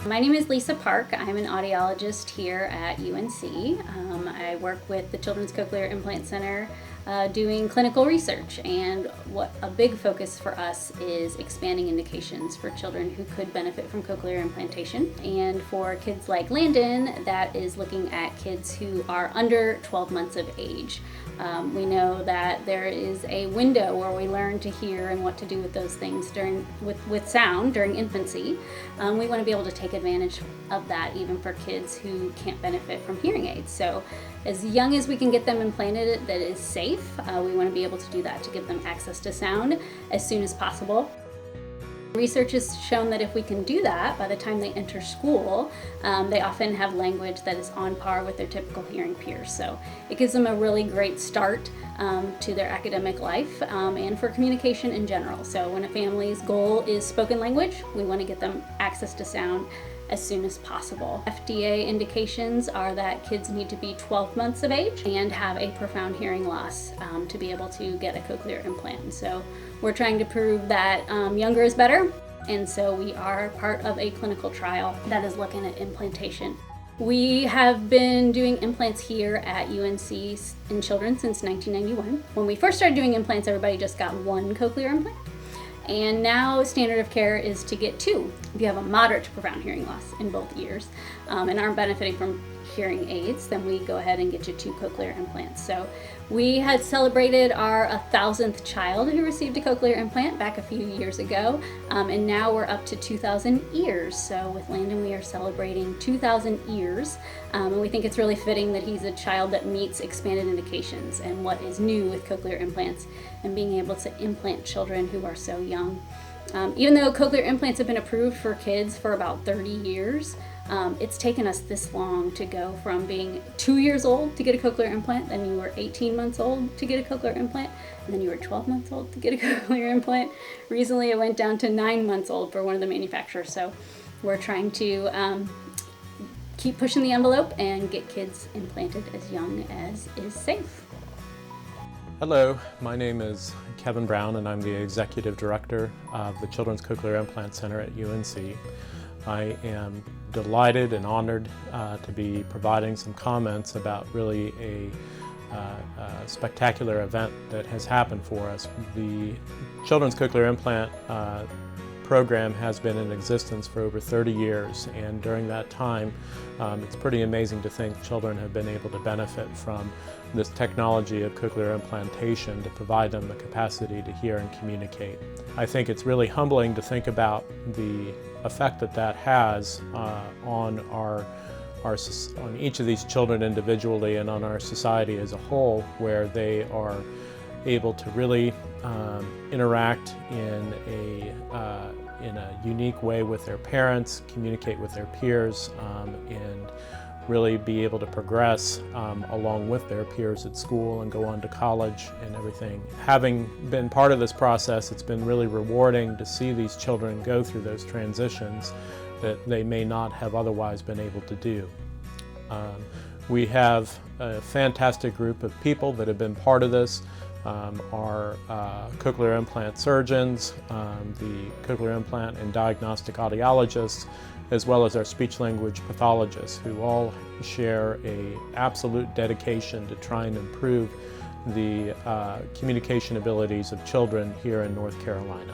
My name is Lisa Park. I'm an audiologist here at UNC. I work with the Children's Cochlear Implant Center doing clinical research, and what a big focus for us is expanding indications for children who could benefit from cochlear implantation. And for kids like Landon, that is looking at kids who are under 12 months of age. We know that there is a window where we learn to hear and what to do with those things with sound during infancy. We want to be able to take advantage of that even for kids who can't benefit from hearing aids. So as young as we can get them implanted that is safe, we want to be able to do that to give them access to sound as soon as possible. Research has shown that if we can do that, by the time they enter school, they often have language that is on par with their typical hearing peers. So it gives them a really great start to their academic life and for communication in general. So when a family's goal is spoken language, we want to get them access to sound as soon as possible. FDA indications are that kids need to be 12 months of age and have a profound hearing loss to be able to get a cochlear implant. So we're trying to prove that younger is better, and so we are part of a clinical trial that is looking at implantation. We have been doing implants here at UNC in children since 1991. When we first started doing implants, everybody just got one cochlear implant. And now standard of care is to get two if you have a moderate to profound hearing loss in both ears and aren't benefiting from hearing aids. Then we go ahead and get you two cochlear implants. So we had celebrated our 1,000th child who received a cochlear implant back a few years ago, and now we're up to 2,000 ears. So with Landon we are celebrating 2,000 ears, and we think it's really fitting that he's a child that meets expanded indications and what is new with cochlear implants and being able to implant children who are so young. Even though cochlear implants have been approved for kids for about 30 years, it's taken us this long to go from being 2 years old to get a cochlear implant, then you were 18 months old to get a cochlear implant, and then you were 12 months old to get a cochlear implant. Recently it went down to 9 months old for one of the manufacturers, so we're trying to keep pushing the envelope and get kids implanted as young as is safe. Hello, my name is Kevin Brown and I'm the Executive Director of the Children's Cochlear Implant Center at UNC. I am delighted and honored to be providing some comments about really a spectacular event that has happened for us. The Children's Cochlear Implant program has been in existence for over 30 years, and during that time it's pretty amazing to think children have been able to benefit from this technology of cochlear implantation to provide them the capacity to hear and communicate. I think it's really humbling to think about the effect that that has on each of these children individually and on our society as a whole, where they are able to really interact in a unique way with their parents, communicate with their peers, and really be able to progress along with their peers at school and go on to college and everything. Having been part of this process, it's been really rewarding to see these children go through those transitions that they may not have otherwise been able to do. We have a fantastic group of people that have been part of this. Our cochlear implant surgeons, the cochlear implant and diagnostic audiologists, as well as our speech-language pathologists, who all share an absolute dedication to try and improve the communication abilities of children here in North Carolina.